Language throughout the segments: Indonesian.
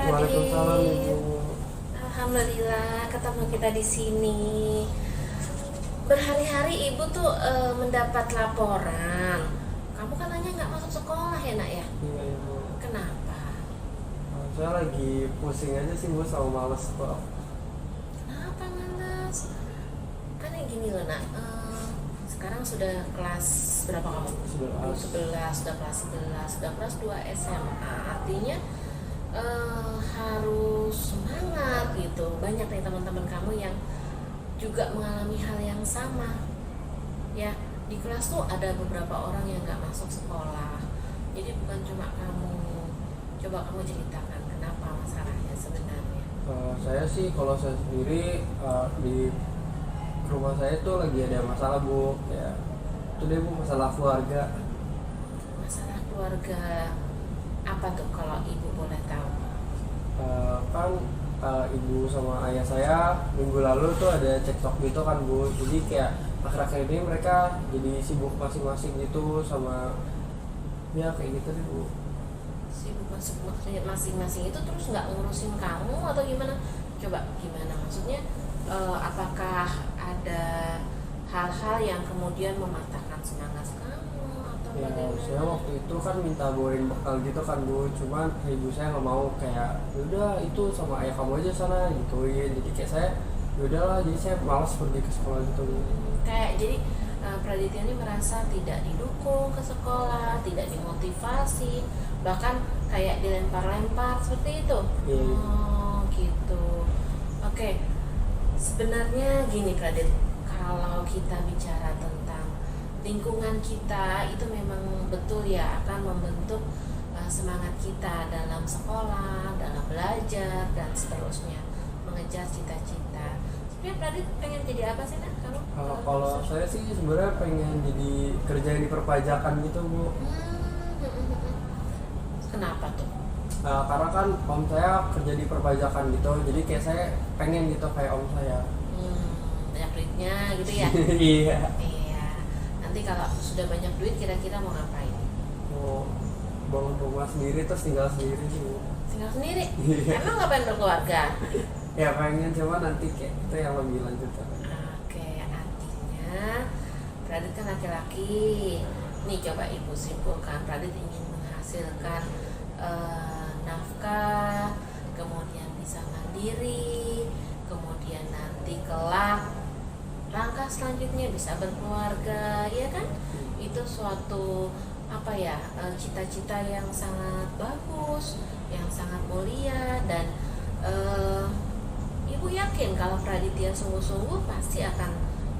Waalaikumsalam Radit. Ibu. Alhamdulillah ketemu kita di sini. Berhari-hari Ibu tuh mendapat laporan. Kamu katanya nggak masuk sekolah ya nak ya? Iya Ibu. Kenapa? Saya lagi pusing aja sih Bu, sama males kok. Kenapa malas? Kan yang gini loh nak. Sekarang sudah kelas berapa kamu? 11, sudah kelas 11, sudah kelas 2 SMA. Artinya harus semangat gitu. Banyak nih teman-teman kamu yang juga mengalami hal yang sama. Ya, di kelas tuh ada beberapa orang yang nggak masuk sekolah. Jadi bukan cuma kamu. Coba kamu ceritakan kenapa masalahnya sebenarnya. Saya sih kalau saya sendiri di rumah saya tuh lagi ada masalah Bu. Ya, itu deh Bu, masalah keluarga. Masalah keluarga apa tuh kalau Ibu boleh tahu? Kan ibu sama ayah saya minggu lalu tuh ada cekcok gitu kan Bu. Jadi kayak akhir-akhir ini mereka jadi sibuk masing-masing gitu sama ya kayak gitu deh Bu. Sibuk masing-masing itu terus nggak ngurusin kamu atau gimana? Coba gimana maksudnya? Apakah ada hal-hal yang kemudian mematahkan semangat kamu atau Ya, bagaimana? saya waktu itu kan minta bawain bekal gitu kan Bu, cuman ibu saya nggak mau, kayak udah itu sama ayah kamu aja sana gituin. Jadi kayak saya yaudahlah, jadi saya malas pergi ke sekolah gitu Bu. Kayak jadi Praditya ini merasa tidak didukung ke sekolah, tidak dimotivasi, bahkan kayak dilempar-lempar seperti itu. Iya. Oh gitu. Oke. Sebenarnya gini Pradit, kalau kita bicara tentang lingkungan kita itu memang betul ya akan membentuk semangat kita dalam sekolah, dalam belajar dan seterusnya, mengejar cita-cita. Sebenarnya Pradit pengen jadi apa sih nak kamu? Kalau saya sih sebenarnya pengen jadi kerja di perpajakan gitu Bu. Kenapa tuh? Karena kan om saya kerja di perpajakan gitu, jadi kayak saya pengen gitu kayak om saya. Banyak duitnya gitu ya? Iya. Iya. Nanti kalau sudah banyak duit kira-kira mau ngapain? Mau bangun rumah sendiri terus tinggal sendiri sih Bu. Tinggal sendiri? Iya. Emang nggak pengen berkeluarga? Ya pengen, cuma nanti kayak itu yang lebih lanjut. Oke, artinya Pradit kan laki-laki. Nih coba Ibu simpulkan, Pradit ingin menghasilkan nafkah, kemudian bisa mandiri, kemudian nanti kelak langkah selanjutnya bisa berkeluarga, ya kan? Itu suatu apa ya, cita-cita yang sangat bagus, yang sangat mulia, dan Ibu yakin kalau Praditya sungguh-sungguh pasti akan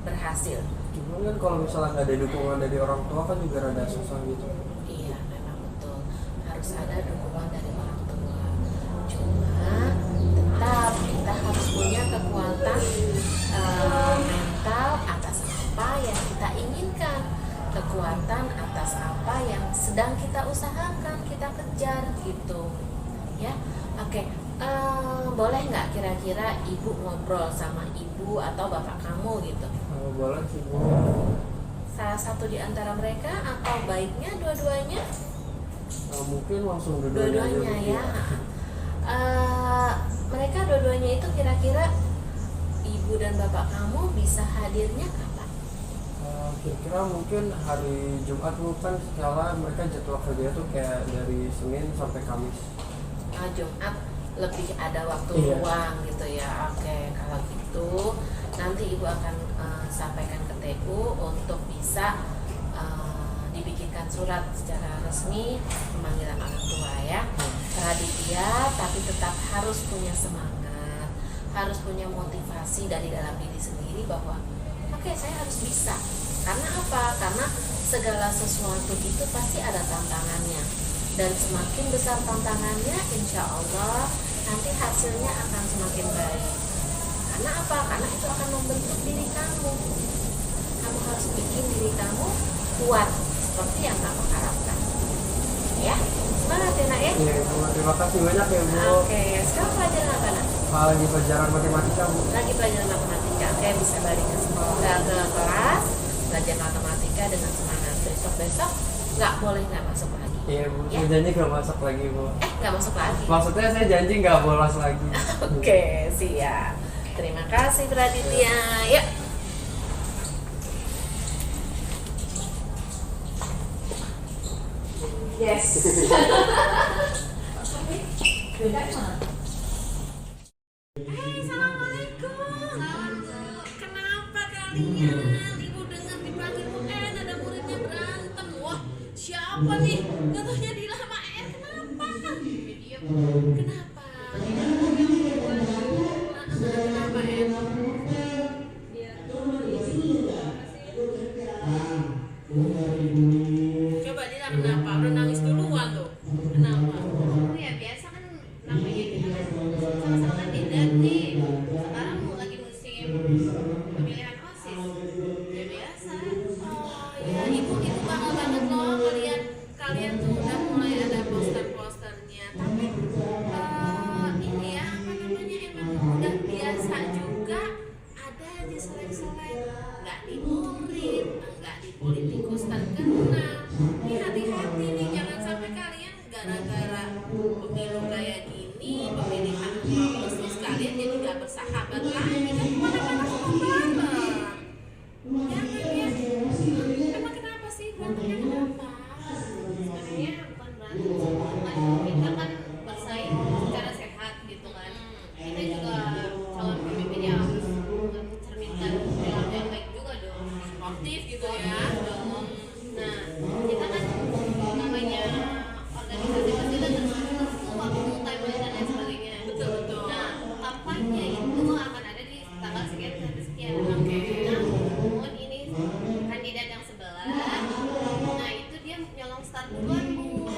berhasil. Cuma kan kalau misalnya nggak ada dukungan dari orang tua kan juga rada susah gitu. Iya, memang betul. Harus ada dukungan dari orang tua. Cuma tetap kita harus punya kekuatan mental atas apa yang kita inginkan, kekuatan atas apa yang sedang kita usahakan, kita kejar gitu. Ya, oke. Boleh nggak kira-kira Ibu ngobrol sama ibu atau bapak kamu gitu? Boleh sih Bu. Salah satu di antara mereka atau baiknya dua-duanya? Mungkin langsung dua-duanya aja, Dua-duanya Bu. ya. Mereka dua-duanya itu kira-kira ibu dan bapak kamu bisa hadirnya kapan? Kira-kira mungkin hari Jumat Bu, kan setelah mereka jadwal kerja tuh kayak dari Senin sampai Kamis. Jumat lebih ada waktu Iya. luang gitu ya. Oke, kalau gitu nanti Ibu akan sampaikan ke TU untuk bisa dibikinkan surat secara resmi pemanggilan orang tua ya. Praditya, tapi tetap harus punya semangat, harus punya motivasi dari dalam diri sendiri bahwa oke, saya harus bisa. Karena apa? Karena segala sesuatu itu pasti ada tantangannya, dan semakin besar tantangannya, insya Allah nanti hasilnya akan semakin baik. Karena apa? Karena itu akan membentuk diri kamu. Kamu harus bikin diri kamu kuat seperti yang kamu harapkan. Ya, semangat ya nak ya. Iya Bu, terima kasih banyak ya Bu. Oke, sekarang pelajaran apa nak? Lagi pelajaran matematika Bu. Lagi pelajaran matematika. Oke, bisa balik ke sekolah, ke kelas, belajar matematika dengan semangat. Besok nggak boleh nggak masuk lagi. Iya bu, Ya. saya janji nggak masuk lagi bu. Nggak masuk lagi. Maksudnya saya janji nggak bolos lagi. Oke, siap. Terima kasih Praditya. Ya. Yes. Assalamualaikum. Kenapa kalian? Ibu dengar dipanggil UN ada muridnya berantem. Wah, siapa nih? Katanya Dila sama Er. Kenapa? Kenapa? Kenapa Er? Coba Dila kenapa? Udah nangis duluan tuh. Kenapa? Ya biasa kan namanya kita kan sama-sama kandidat nih. Sekarang lagi musim pemilihan OSIS. Ya biasa. Oh ya, ibu bangga banget loh kalian tuh udah mulai ada poster-posternya. Tapi ini ya apa namanya emang udah biasa juga ada di selek-selek, nggak di murid, nggak di politikus terkenal. Ini hati-hati nih, jangan sampai kalian gara-gara pemilu kayak gini, pemilihan OSIS kalian jadi nggak bersahabat lagi kan kemana-mana semua bareng. Jangan ya. Emang kenapa sih berantemnya kenapa? Sebenarnya bukan berantem sih, cuman kita kan bersaing secara sehat gitu kan. Kita juga calon pemimpin ya harus mencerminkan perilaku yang baik juga dong. Sportif gitu ya. Nah, kita kan namanya organisasi pasti kan terstruktur waktu, timeline dan lain sebagainya. Betul. Nah, kampanye itu akan ada di tanggal sekian sampai sekian. Oke. Namun ini kandidat yang sebelah, nah itu dia nyolong start duluan bu.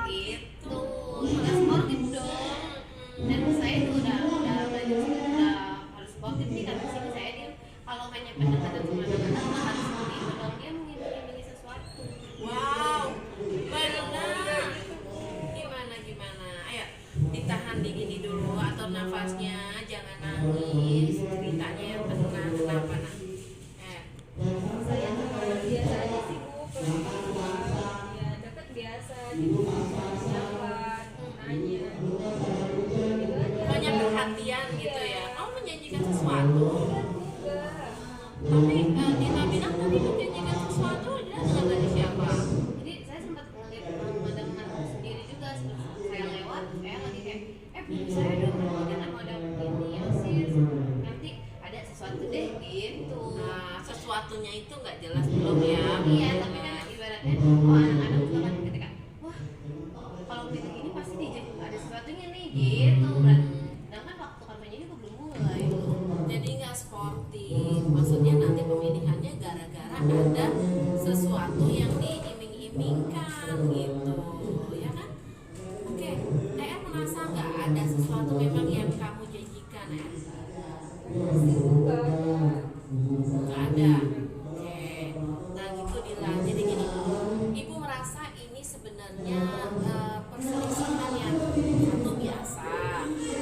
Gitu, udah sportif dong. Dan saya tuh udah belajar sih, udah harus sportif nih karena sini saya dia kalau hanya pendekatan cuma anak-anak mah harus seperti itu dong, dia mengimbangi sesuatu. Wow, benar. Gimana? Ayo, ditahan dingin dulu atau nafasnya, jangan nangis. Ceritanya yang tenang, kenapa nah? Saya teman biasa aja sih bu, ya deket biasa gitu, siapa nanya gitu aja. Banyak perhatian gitu ya. Kamu menjanjikan sesuatu, Enggak, tapi Dina bilang tadi menjanjikan sesuatu, Dina dengan tadi siapa? Jadi saya sempat ngeliat pemandangan sendiri juga sebelum saya lewat, saya lagi kayak saya dong jangan mau ada ini OSIS, nanti ada sesuatu deh gitu. Nah, sesuatunya itu nggak jelas belum ya? Iya, tapi kan ibaratnya anak-anak juga kan ketika wah kalau begitu gini pasti ada sesuatunya nih gitu. Sedangkan waktu kampanye juga belum mulai. Jadi nggak sportif, maksudnya nanti pemilihannya gara-gara ada sesuatu yang diiming-imingkan gitu, ya kan? Oke, merasa nggak ada sesuatu memang yang kamu janjikan ya? enggak ada. Nggak ada. Oke, nah gitu Dila. Jadi gini, ibu merasa ini sebenarnya perselisihan yang satu biasa.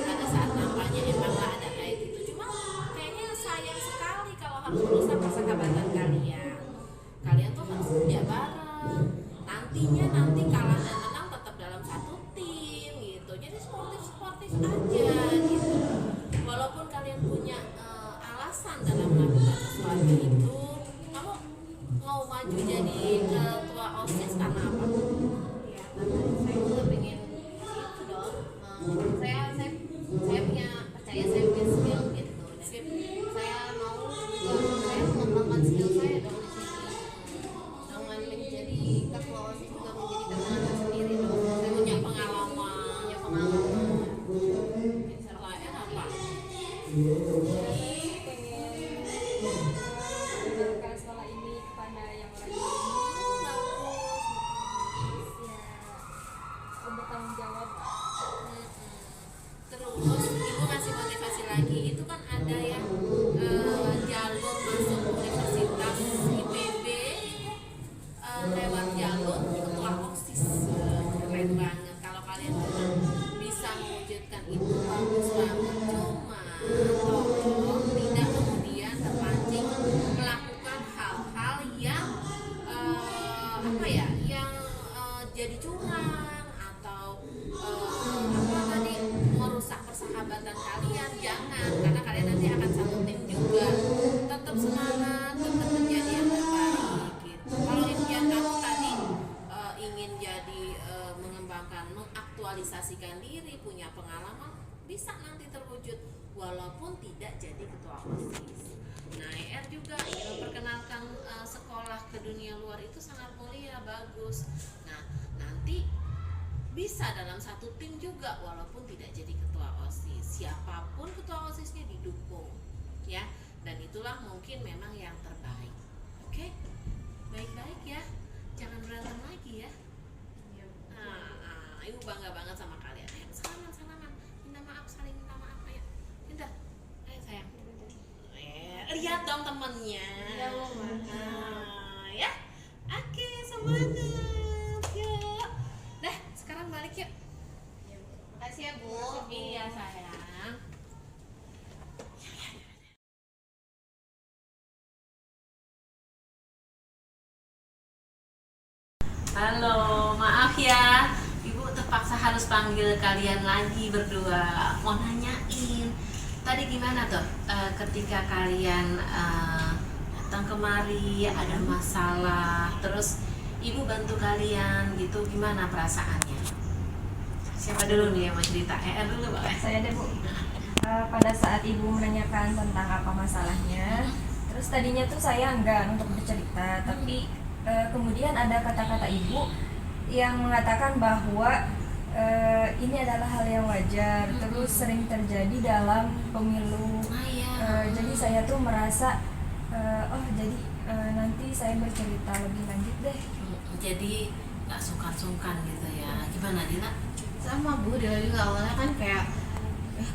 Pada saat kampanye emang nggak ada kayak gitu. Cuma kayaknya sayang sekali kalau harus merusak persahabatan kalian. Kalian tuh harus kerja bareng. Nanti kalah dan menang tetap dalam satu tim gitu. Jadi sportif aja gitu. Walaupun kalian punya alasan dalam melakukan sesuatu itu, kamu mau maju jadi ketua OSIS karena apa? Ya karena saya juga pengen itu dong. Saya punya percaya saya punya skill gitu. Dan saya mau mengembangkan skill saya dong di sini. Dengan menjadi ketua OSIS juga menjadi tantangan sendiri dong. Saya Punya pengalaman. Misalnya apa? Jadi pengen mengajarkan sekolah ini kepada yang lain. Ya, bertanggung jawab. Terus ibu ngasih motivasi lagi, itu kan ada yang jalur masuk universitas IPB lewat jalur ketua OSIS. Keren banget kalau kalian bisa mewujudkan itu, bagus banget. Cuma tolong persahabatan kalian, jangan, karena kalian nanti akan satu tim juga. Tetap semangat, tetap menjadi yang terbaik gitu. Kalau impian kamu tadi ingin jadi mengembangkan, mengaktualisasikan diri, punya pengalaman, bisa nanti terwujud walaupun tidak jadi ketua OSIS. Nah, ER juga ingin memperkenalkan sekolah ke dunia luar itu sangat mulia, bagus. Nah, nanti bisa dalam satu tim juga walaupun tidak jadi ketua OSIS. Siapapun ketua OSISnya didukung, ya. Dan itulah mungkin memang yang terbaik. Oke? Baik-baik ya. Jangan berantem lagi ya. Ibu bangga banget sama kalian. Ayo salaman. Minta maaf, saling minta maaf. Ayo. Pintar. Ayo sayang. Lihat dong temennya. Ya, Mama. Ya. Oke, semangat. Yuk. Dah, sekarang balik yuk. Makasih ya Bu. Iya sayang. Halo, maaf ya, Ibu terpaksa harus panggil kalian lagi berdua. Mau nanyain, tadi gimana tuh ketika kalian datang kemari ada masalah, terus Ibu bantu kalian gitu, gimana perasaannya? Siapa dulu nih yang mau cerita? Dulu Pak. Saya deh Bu. Pada saat ibu menanyakan tentang apa masalahnya, terus tadinya tuh saya enggan untuk bercerita, tapi kemudian ada kata-kata ibu yang mengatakan bahwa ini adalah hal yang wajar, terus sering terjadi dalam pemilu. Jadi saya tuh merasa jadi nanti saya bercerita lebih lanjut deh. Jadi nggak sungkan-sungkan gitu ya? Gimana Dina? Sama Bu, dia juga awalnya kan kayak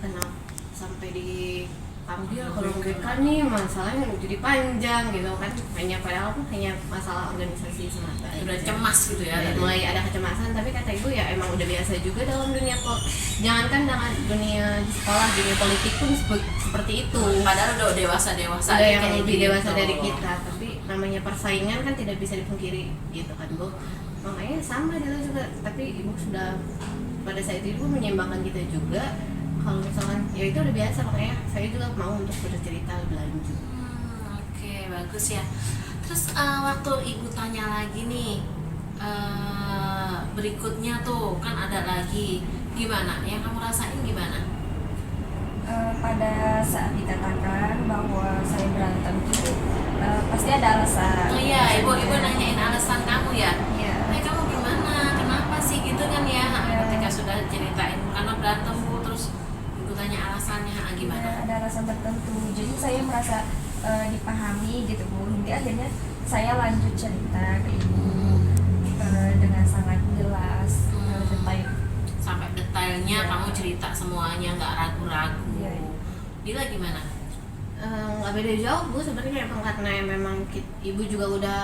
kenapa sampai dipanggil kalau kan nih masalahnya jadi panjang gitu kan, hanya padahal pun hanya masalah organisasi semata. Udah cemas gitu ya? Udah mulai ada kecemasan, tapi kata ibu ya emang udah biasa juga dalam dunia jangankan dengan dunia di sekolah, dunia politik pun seperti itu. Padahal udah dewasa ada yang kayak lebih gitu. dewasa dari kita, tapi namanya persaingan kan tidak bisa dipungkiri gitu kan Bu. Makanya sama dia juga, tapi ibu sudah pada saat itu ibu menyeimbangkan kita juga. Kalau misalkan ya itu udah biasa, makanya saya juga mau untuk bercerita lebih lanjut. Oke, bagus ya. Terus waktu ibu tanya lagi nih, berikutnya tuh kan ada lagi, gimana? Yang kamu rasain gimana? Pada saat dikatakan bahwa saya berantem itu pasti ada alasan. Oh iya, ibu nanyain alasan kamu ya? Iya. Kamu gimana? Kenapa sih gitu kan ya? Ketika sudah ceritain karena berantem Bu, terus ibu tanya alasannya, gimana? Ada alasan tertentu, jadi saya merasa dipahami gitu Bu. Hingga akhirnya saya lanjut cerita ke ibu dengan sangat jelas, detail. Sampai detailnya Ya. kamu cerita semuanya, nggak ragu-ragu. Iya. Dila gimana? Nggak beda jauh Bu sebenarnya, emang karena memang ibu juga udah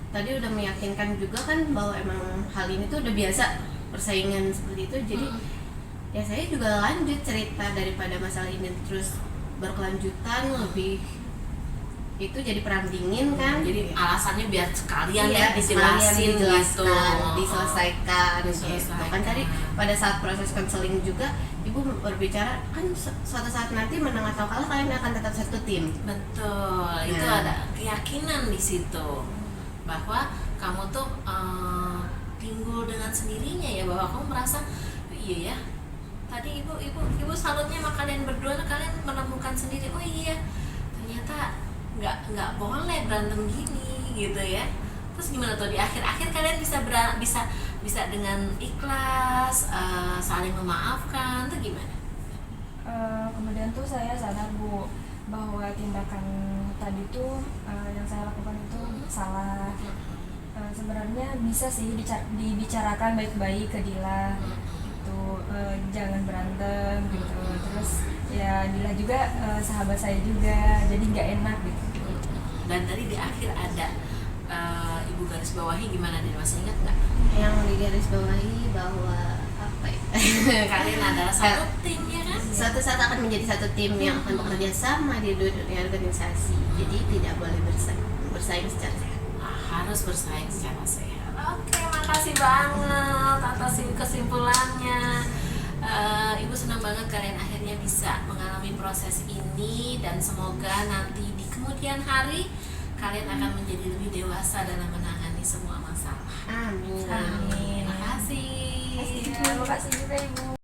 tadi udah meyakinkan juga kan bahwa emang hal ini tuh udah biasa persaingan seperti itu, jadi ya saya juga lanjut cerita daripada masalah ini terus berkelanjutan lebih itu jadi perang dingin kan. Jadi alasannya biar sekalian Iya, ya dijelasin gitu, diselesaikan gitu. Diselesaikan. Kan tadi pada saat proses konseling juga ibu berbicara kan suatu saat nanti menang atau kalah kalian akan tetap satu tim. Betul, itu Nah. ada keyakinan di situ bahwa kamu tuh timbul dengan sendirinya ya, bahwa kamu merasa iya ya. Tadi ibu salutnya sama kalian berdua, kalian menemukan sendiri. Oh iya, ternyata nggak boleh berantem gini gitu ya. Terus gimana tuh di akhir kalian bisa dengan ikhlas saling memaafkan tuh gimana? Kemudian tuh saya sadar Bu bahwa tindakan tadi tuh yang saya lakukan itu salah. Sebenarnya bisa sih dibicarakan baik-baik ke Dila gitu, jangan berantem gitu. Terus ya Dila juga sahabat saya juga, jadi nggak enak gitu. Dan tadi di akhir ada ibu garis bawahi gimana, dia masih ingat nggak? Yang digarisbawahi bahwa apa ya? Kalian adalah satu tim ya kan? Suatu saat akan menjadi satu tim yang akan bekerja sama di dunia organisasi. Jadi tidak boleh bersaing secara sehat. Harus bersaing secara sehat. Oke, makasih banget atas kesimpulannya. Ibu senang banget kalian akhirnya bisa mengalami proses ini, dan semoga nanti di kemudian hari kalian akan menjadi lebih dewasa dalam menangani semua masalah. Amin. Amin. Terima kasih. Terima kasih juga Ibu.